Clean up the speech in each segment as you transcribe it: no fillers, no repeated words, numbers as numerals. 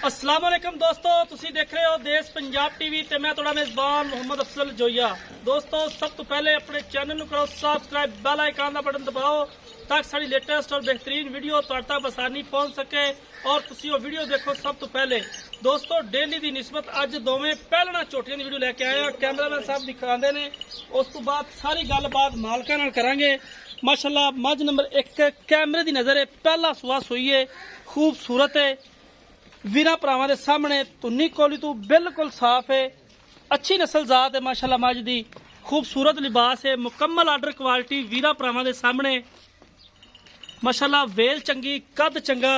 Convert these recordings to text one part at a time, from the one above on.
अस्सलाम वालेकुम दोस्तों, तुसी देख रहे हो देश पंजाब टीवी ते मैं थोड़ा मेजबान मोहम्मद अफसल जोया। दोस्तों सब तो पहले अपने चैनल ਨੂੰ करो सब्सक्राइब, बेल आइकन का बटन दबाओ ताकि सारी लेटेस्ट और बेहतरीन वीडियो तुहाडे तक आसानी पहुंच सके और तुसी वो वीडियो देखो सब तो पहले। दोस्तों डेली की निस्बत अज दोवें पहलना चोटियां की वीडियो लेके आए हैं, कैमरामैन साहब दिखाते हैं। उस तो बाद सारी गलबात मालकां नाल करांगे। माशाल्लाह मझ नंबर 1 कैमरे की नज़र है, पहला सुआ सोई है, खूबसूरत है, वीरा भरावां दे सामने तुन्नी कोली तो बिल्कुल साफ है, अच्छी नस्ल जात है माशाल्लाह मझ दी, खूबसूरत लिबास है, मुकम्मल आर्डर क्वालिटी वीरा भरावां दे सामने माशाल्लाह। वेल चंगी, कद चंगा,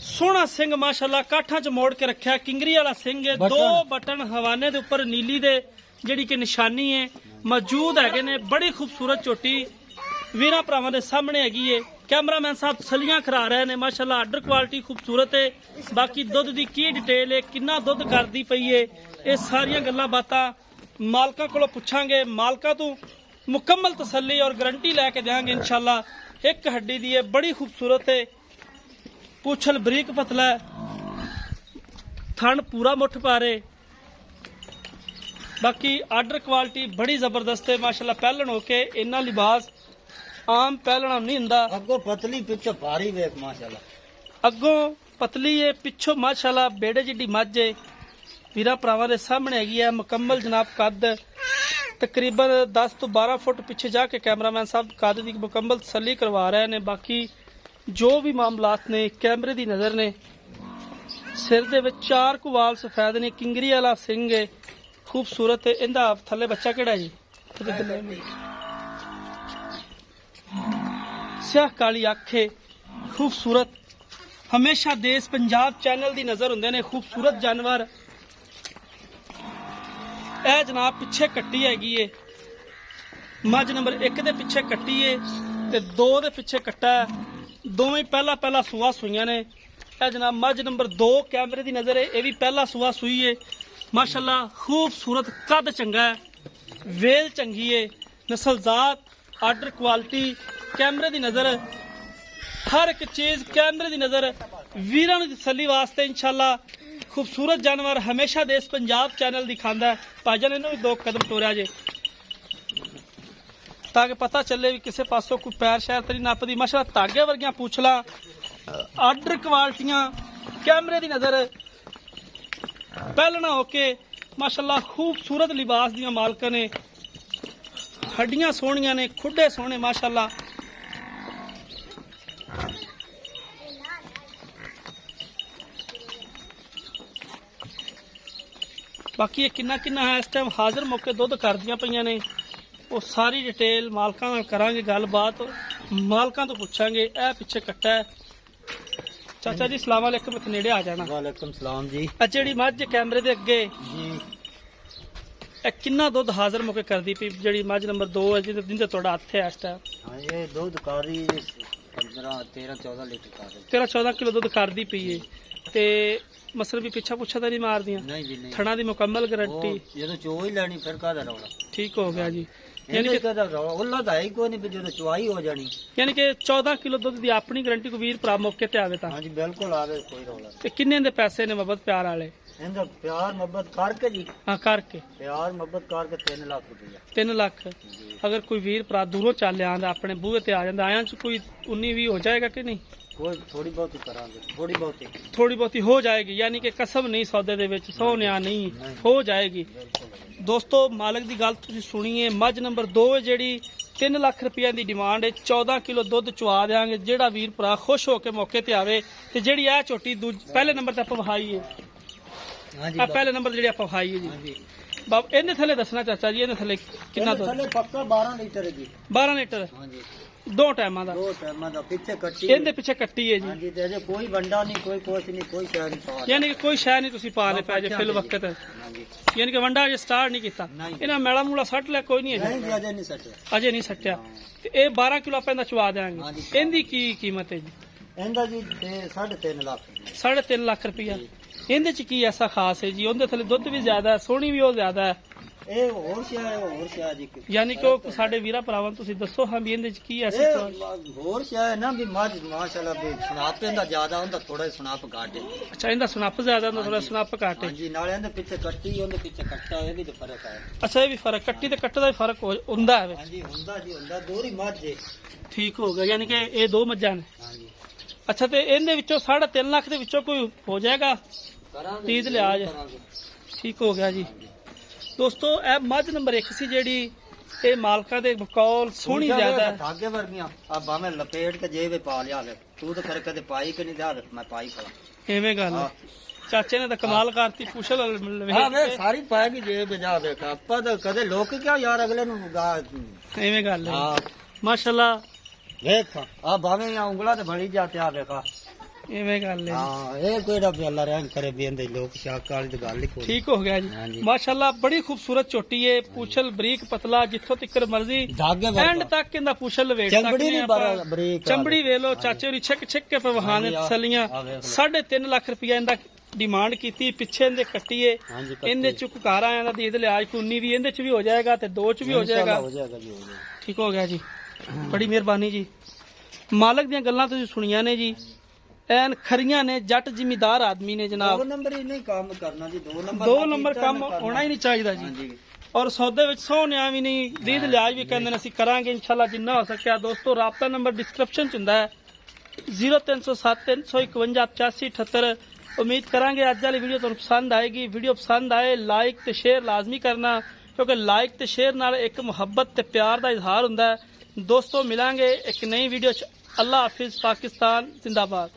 सोहना सिंह माशाल्लाह, काठा च मोड़ के रखा, किंगरी वाला सिंह है, दो बटन हवाने दे उपर नीली दे जिहड़ी कि निशानी है मौजूद है ने। बड़ी खूबसूरत झोटी वीरा भरावां दे सामने हैगी है। कैमरामैन साहब सलियां खरा रहे हैं माशाल्लाह, आर्डर क्वालिटी खूबसूरत है। बाकी दुध की की डिटेल है, किन्ना दुध करदी पई है, ये सारियां गल्लां बातां मालकां कोलों पुछांगे। मालकां तो मुकम्मल तसल्ली और गारंटी लैके देंगे इंशाल्लाह। एक हड्डी दी है, बड़ी खूबसूरत है, पूछल बरीक पतला है, थन पूरा मुठ पारे। बाकी आर्डर क्वालिटी बड़ी जबरदस्त है माशाल्लाह। पहलन होके इन्ना लिबास आम पहलना नहीं हुंदा। अगों पतली पिछो भारी वेख माशाल्लाह, अगों पतली है पिछों माशाल्लाह बेड़े जिड्डी मझ है, वीरा भरावां दे सामने हैगी है। मुकम्मल जनाब कद तकरीबन 10 तो 12 फुट पीछे जाके कैमरामैन साहब कद की मुकम्मल तसल्ली करवा रहे हैं। बाकी जो भी मामलात ने कैमरे की नज़र ने, सिर दे विच 4 कुछ वाल सफेद ने, किंगरी वाला सिंह है, खूबसूरत है। इंदा थल्ले बच्चा केड़ा जी, स्याह काली अख है, खूबसूरत। हमेशा देश पंजाब चैनल की नज़र होंदे ने खूबसूरत जानवर। ए जनाब पिछे कट्टी हैगी है, मझ नंबर 1 दे पिछे कट्टी है ते 2 दे पिछे कट्टा है, दोवें पहला सूआ सुईयां ने। ए जनाब मझ नंबर 2 कैमरे की नज़र है, यह भी पहला सूआ सुई है माशाल्लाह। खूबसूरत, कद चंगा है, वेल चंगी है, नस्लजात, आर्डर क्वालिटी, कैमरे की नज़र, हर एक चीज़ कैमरे की नज़र वीरां दी तसल्ली वास्ते इंशाल्लाह। खूबसूरत जानवर हमेशा देश पंजाब चैनल दिखाता है। भाईजान इन्हों भी 2 कदम टोरिया जे ताकि पता चले भी किसी पासों कोई पैर शैर तरी नपदी। माशाल्लाह धागे वर्गियां पूछला, आर्डर क्वालिटियां, कैमरे की नज़र, पहलना होके माशाल्लाह खूबसूरत लिबास दियां मालकां ने। हड्डियां सोहणियां ने, खुडे सोहने माशाल्लाह। बाकी ये किन्ना किन्ना है इस टाइम हाजिर मौके दुध करदियां पईयां ने, वो सारी डिटेल मालकां नाल करांगे गलबात, मालकां तो पुछांगे। ए पिछे कट्टा है चाचा जी, सलाम अलैकुम, एक नेड़े आ जाना। वालेकुम सलाम जी। जेहड़ी मझ कैमरे दे अगे जी किन्ना दुध हाजिर मौके करदी पई, जेहड़ी मझ नंबर 2 है जिंदे थोड़ा हथ है इस टाइम? हाँ, ये दूध कारी 15 13 14 लीटर का 13-14 किलो दुध करदी पई है ते मसल भी पिछा पुछा तो नहीं मार दियां? नहीं जी नहीं, थणा दी मुकम्मल गारंटी। जो चो ही लेनी फिर कादा रौला, ठीक हो गया जी। यानी कि कादा रौला उल्ला दा ही कोई नहीं, जो चुवाई हो जानी। यानी कि 14 किलो दुध की अपनी गारंटी को वीर भरा मौके ते आवे तां? हाँ जी बिल्कुल आवे, कोई रौला ते किन्ने दे पैसे ने मोहब्बत प्यार वाले? इंदा प्यार मोहब्बत करके जी, हाँ करके प्यार मोहब्बत करके 3 लाख रुपया। 3 लाख। अगर कोई वीर भरा दूरों चल आंदा अपने बूहे ते आ जांदा, आयां च कोई 19-20 हो जाएगा कि नहीं? कोई थोड़ी बहुत ही करांगे, थोड़ी बहुत ही, थोड़ी बहुती हो जाएगी, यानी कि कसम नहीं सौदे दे विच, सौ न्या नहीं, हो जाएगी। दोस्तों मालक की गल तुसीं सुनीए, मझ नंबर 2 जिहड़ी 3 लाख रुपया की डिमांड है, 14 किलो दुध चुवा देंगे जेड़ा वीर भरा खुश होकर मौके ते आवे। ते जेहड़ी आ झोटी पहले नंबर ते आपां वहाई है, हाँ जी पहले नंबर जेहड़ी आपां वहाई है हाँ जी। जी। बाब इहदे थले दसना चाचा जी, इहदे थले कितना दुध? थले पक्का 12 लीटर है जी। 12 लीटर हाँ जी, 2 टाइमां दा। 2 टाइम दा पीछे कट्टी इहदे पीछे कट्टी है हाँ जी, जी। तेरे कोई बंडा नहीं, कोई कुछ नहीं, कोई शहर नहीं पा, यानी कि कोई शै नहीं तुसीं पा ले पै जे फिल वक्त, हाँ जी। यानी कि वंडा अजे स्टार्ट नहीं किया। नहीं। इन्हां मैला मूला सट लिया कोई नहीं नहीं जी, अजे नहीं सटे। अजे नहीं सट्टिया। ते ये 12 किलो आपां दा चुवा हाँ देंगे। जी। इहदी की कीमत है जी? इंदा जी 3.5 लाख। 3.5 लाख रुपया। इहदे च की ऐसा खास है जी? उहदे थले दुध भी ज्यादा है, सोहनी भी वो ज्यादा है, ਇਹ ਹੋਰ ਸ਼ਿਆ ਜੀ ਯਾਨੀ ਕਿ ਉਹ ਸਾਡੇ ਵੀਰਾਂ ਭਰਾਵਾਂ ਨੂੰ ਤੁਸੀਂ ਦੱਸੋ ਹਾਂ ਵੀ ਇਹਦੇ ਚ ਕੀ ਐਸੀ ਸਵਾਲ ਹੋਰ ਸ਼ਿਆ ਹੈ ਨਾ ਵੀ ਮੱਝ ਮਾਸ਼ਾਅੱਲਾ ਵੀ ਸੁਨਾਪ ਇਹਦਾ ਜ਼ਿਆਦਾ ਹੁੰਦਾ ਥੋੜਾ ਸੁਨਾਪ ਘੱਟ ਹੈ ਅੱਛਾ ਇਹਦਾ ਸੁਨੱਪ ਜ਼ਿਆਦਾ ਹੁੰਦਾ ਥੋੜਾ ਸੁਨੱਪ ਘੱਟ ਹੈ ਹਾਂਜੀ ਨਾਲੇ ਇਹਦੇ ਪਿੱਛੇ ਕੱਟੀ ਉਹਦੇ ਪਿੱਛੇ ਕੱਟਾ ਇਹ ਵੀ ਤੇ ਫਰਕ ਹੈ ਅੱਛਾ ਇਹ ਵੀ ਫਰਕ ਕੱਟੀ ਤੇ ਕੱਟ ਦਾ ਵੀ ਫਰਕ ਹੁੰਦਾ ਹੈ ਹਾਂਜੀ ਹੁੰਦਾ ਜੀ ਹੁੰਦਾ ਦੋਹਰੀ ਮੱਝ ਹੈ ਠੀਕ ਹੋ ਗਿਆ ਯਾਨੀ ਕਿ ਇਹ ਦੋ ਮੱਝਾਂ ਨੇ ਹਾਂਜੀ ਅੱਛਾ ਤੇ ਇਹਦੇ ਵਿੱਚੋਂ 3.5 ਲੱਖ ਦੇ ਵਿੱਚੋਂ ਕੋਈ ਹੋ ਜਾਏਗਾ ਕਰਾਂਗੇ ਤੀਜ ਲਿਆਜ ਕਰਾਂਗੇ। ਠੀਕ ਹੋ ਗਿਆ ਜੀ ਦੋਸਤੋ ਇਹ ਮੱਝ ਨੰਬਰ 1 ਸੀ ਜਿਹੜੀ ਇਹ ਮਾਲਕਾਂ ਦੇ ਬਕੌਲ ਸੋਹਣੀ ਜ਼ਿਆਦਾ ਹੈ ਧਾਗੇ ਵਰਗੀਆਂ ਆ ਬਾਵੇਂ ਲਪੇਟ ਕੇ ਜੇਬ ਪਾ ਲਿਆ ਵੇ ਤੂੰ ਤਾਂ ਫਿਰ ਕਦੇ ਪਾਈ ਕਿ ਨਹੀਂ ਜਾ ਮੈਂ ਪਾਈ ਖੜਾ ਐਵੇਂ ਗੱਲ ਹੈ ਚਾਚੇ ਨੇ ਤਾਂ ਕਮਾਲ ਕਰਤੀ ਪੁੱਛਲ ਹਾਂ ਵੇ ਸਾਰੀ ਪਾ ਕੇ ਜੇਬ ਜਾ ਵੇਖ ਆਪਾਂ ਤਾਂ ਕਦੇ ਲੋਕ ਕਿਆ ਯਾਰ ਅਗਲੇ ਨੂੰ ਐਵੇਂ ਗੱਲ ਹੈ ਹਾਂ ਮਾਸ਼ਾਅੱਲਾ ਵੇਖ ਆ ਬਾਵੇਂ ਆ ਉਂਗਲਾ ਤੇ ਬੜੀ ਜਾਤੇ ਆ ਵੇਖਾ ਐਵੇਂ ਗੱਲ ਹੈ ਹਾਂ ਇਹ ਕੋਈ ਰੱਬ ਅੱਲਾ ਰਹਿਮ ਕਰੇ ਬੇਂਦੇ ਲੋਕ ਸ਼ਾਕ ਵਾਲੀ ਤੇ ਗੱਲ ਹੀ ਕੋਈ ਠੀਕ ਹੋ ਗਿਆ ਜੀ ਮਾਸ਼ਾਅੱਲਾ ਬੜੀ ਖੂਬਸੂਰਤ ਚੋਟੀ ਹੈ ਪੁੱਛਲ ਬਰੀਕ ਪਤਲਾ ਜਿੱਥੋਂ ਤੱਕ ਮਰਜ਼ੀ ਧਾਗੇ ਐਂਡ ਤੱਕ ਇਹਦਾ ਪੁੱਛਲ ਵੇਖ ਚੰਬੜੀ ਸਕਦੇ ਨਹੀਂ ਆਪਾਂ ਬਰੀਕ ਚੰਬੜੀ ਵੇਖ ਲੋ ਚਾਚੇ ਹੋਰੀ ਛਿੱਕ ਛਿੱਕ ਕੇ ਪਵਹਾਨੇ ਤਸਲੀਆਂ 3.5 ਲੱਖ ਰੁਪਇਆ ਇਹਦਾ ਡਿਮਾਂਡ ਕੀਤੀ ਪਿੱਛੇ ਇਹਦੇ ਕੱਟੀਏ ਇਹਦੇ ਚ ਘਰ ਆਇਆ ਦਾ ਦੀਦ ਲਿਆਜ ਕੁੰਨੀ ਵੀ ਇਹਦੇ ਚ ਵੀ ਹੋ ਜਾਏਗਾ ਤੇ ਦੋ ਚ ਵੀ ਹੋ ਜਾਏਗਾ ਠੀਕ ਹੋ ਗਿਆ ਜੀ ਬੜੀ ਮਿਹਰਬਾਨੀ ਜੀ ਮਾਲਕ ਦੀਆਂ ਗੱਲਾਂ ਤੁਸੀਂ ਸੁਣੀਆਂ ਨੇ ਜੀ ਐਨ ਖਰੀਆਂ ਨੇ ਜੱਟ ਜ਼ਿਮੀਦਾਰ ਆਦਮੀ ਨੇ ਜਨਾਬ 2 ਨੰਬਰ ਹੀ ਨਹੀਂ ਕੰਮ ਕਰਨਾ ਜੀ 2 ਨੰਬਰ ਕੰਮ ਹੋਣਾ ਹੀ ਨਹੀਂ ਚਾਹੀਦਾ ਜੀ ਔਰ ਸੌਦੇ ਵਿੱਚ ਸੋਹਣਿਆ ਵੀ ਨਹੀਂ ਦੀਦ ਲਿਆਜ ਵੀ ਕਹਿੰਦੇ ਨੇ ਅਸੀਂ ਕਰਾਂਗੇ ਇਨਸ਼ਾਅੱਲਾ ਜਿੰਨਾ ਹੋ ਸਕਿਆ ਦੋਸਤੋ ਰਾਬਤਾ ਨੰਬਰ ਡਿਸਕ੍ਰਿਪਸ਼ਨ ਚ ਹੁੰਦਾ ਹੈ 0307 351 8578 ਉਮੀਦ ਕਰਾਂਗੇ ਅੱਜ ਵਾਲੀ ਵੀਡੀਓ ਤੁਹਾਨੂੰ ਪਸੰਦ ਆਏਗੀ ਵੀਡੀਓ ਪਸੰਦ ਆਏ ਲਾਈਕ ਤੇ ਸ਼ੇਅਰ ਲਾਜ਼ਮੀ ਕਰਨਾ ਕਿਉਂਕਿ ਲਾਈਕ ਤੇ ਸ਼ੇਅਰ ਨਾਲ ਇੱਕ ਮੁਹੱਬਤ ਤੇ ਪਿਆਰ ਦਾ ਇਜ਼ਹਾਰ ਹੁੰਦਾ ਹੈ ਦੋਸਤੋ ਮਿਲਾਂਗੇ ਇੱਕ ਨਈ ਵੀਡੀਓ ਚ ਅੱਲਾ ਹਾਫਿਜ਼ ਪਾਕਿਸਤਾਨ ਜ਼ਿੰਦਾਬਾਦ